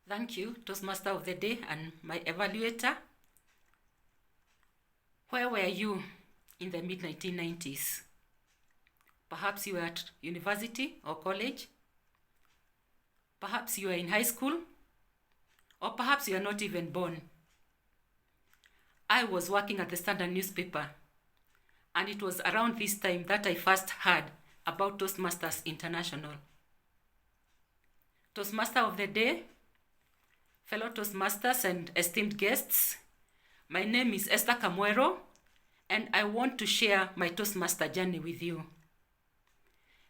Thank you, Toastmaster of the Day and my evaluator. Where were you in the mid-1990s? Perhaps you were at university or college. Perhaps you were in high school. Or perhaps you are not even born. I was working at the Standard newspaper, and it was around this time that I first heard about Toastmasters International. Toastmaster of the Day, fellow Toastmasters and esteemed guests, my name is Esther Kamwero, and I want to share my Toastmaster journey with you.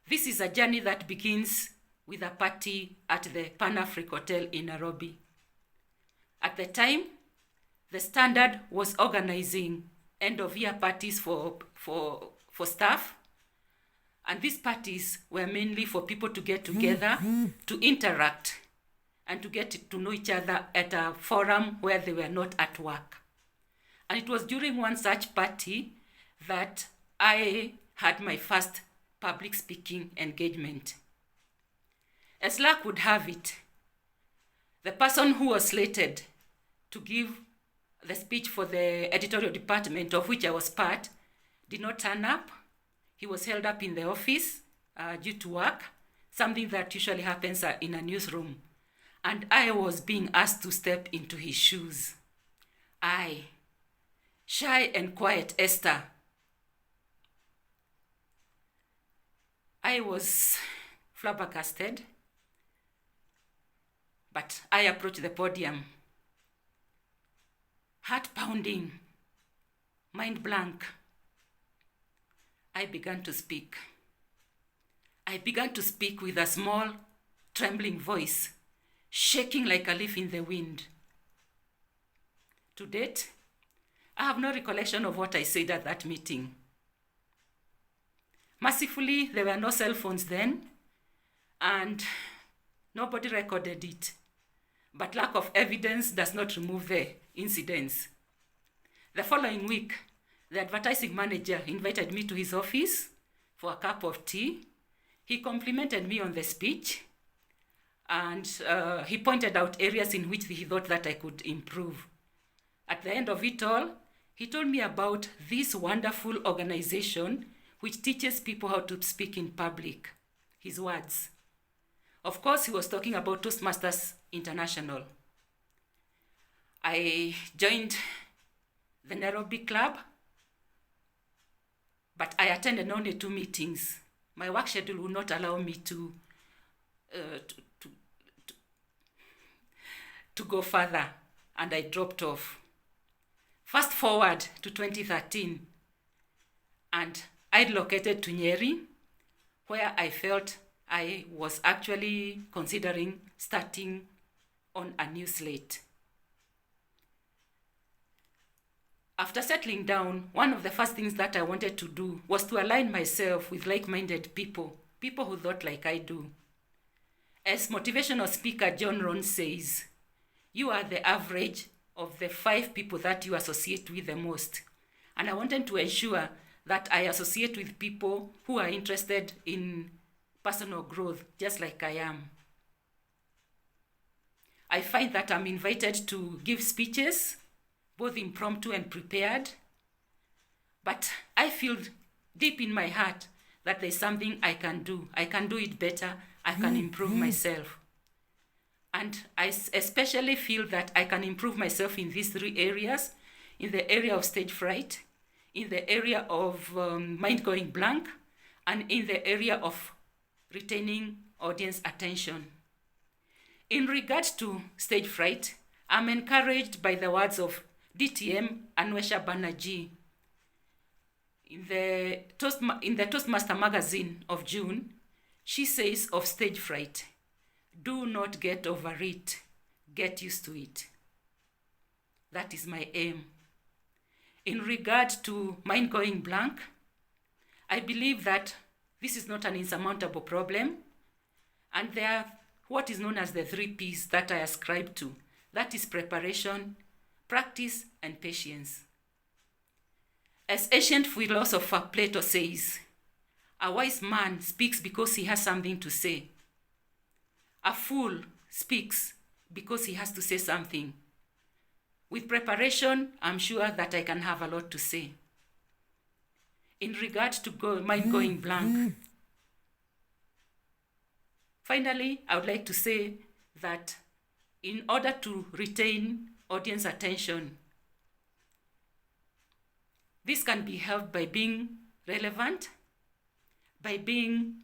This is a journey that begins with a party at the Pan-African Hotel in Nairobi. At the time, the Standard was organizing end-of-year parties for staff, and these parties were mainly for people to get together, to interact, and to get to know each other at a forum where they were not at work. And it was during one such party that I had my first public speaking engagement. As luck would have it, the person who was slated to give the speech for the editorial department, of which I was part, did not turn up. He was held up in the office due to work, something that usually happens in a newsroom. And I was being asked to step into his shoes. I, shy and quiet Esther, I was flabbergasted, but I approached the podium. Heart pounding, mind blank. I began to speak. I began to speak with a small, trembling voice, shaking like a leaf in the wind. To date, I have no recollection of what I said at that meeting. Mercifully, there were no cell phones then, and nobody recorded it. But lack of evidence does not remove the incidents. The following week, the advertising manager invited me to his office for a cup of tea. He complimented me on the speech, and he pointed out areas in which he thought that I could improve. At the end of it all, he told me about this wonderful organization which teaches people how to speak in public. His words. Of course, he was talking about Toastmasters International. I joined the Nairobi club, but I attended only 2 meetings. My work schedule would not allow me to go further, and I dropped off. Fast forward to 2013, and I relocated to Nyeri, where I felt I was actually considering starting on a new slate. After settling down, one of the first things that I wanted to do was to align myself with like-minded people who thought like I do. As motivational speaker John Rohn says, you are the average of the 5 people that you associate with the most. And I wanted to ensure that I associate with people who are interested in personal growth, just like I am. I find that I'm invited to give speeches, both impromptu and prepared, but I feel deep in my heart that there's something I can do. I can do it better. I can improve myself. And I especially feel that I can improve myself in these 3 areas, in the area of stage fright, in the area of mind going blank, and in the area of retaining audience attention. In regard to stage fright, I'm encouraged by the words of DTM Anwesha Banerjee. In the Toastmaster magazine of June, she says of stage fright, do not get over it, get used to it. That is my aim. In regard to mind going blank, I believe that this is not an insurmountable problem, and there are what is known as the 3 P's that I ascribe to. That is preparation, practice, and patience. As ancient philosopher Plato says, a wise man speaks because he has something to say. A fool speaks because he has to say something. With preparation, I'm sure that I can have a lot to say. In regard to mind going blank, finally, I would like to say that in order to retain audience attention, this can be helped by being relevant, by being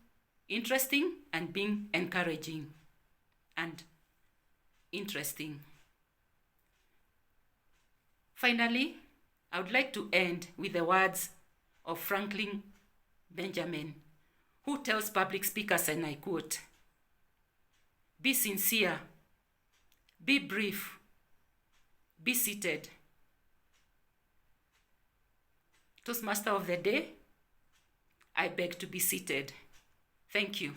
interesting, and being encouraging and interesting. Finally, I would like to end with the words of Franklin Benjamin, who tells public speakers, and I quote, "Be sincere, be brief, be seated." Toastmaster of the day, I beg to be seated. Thank you.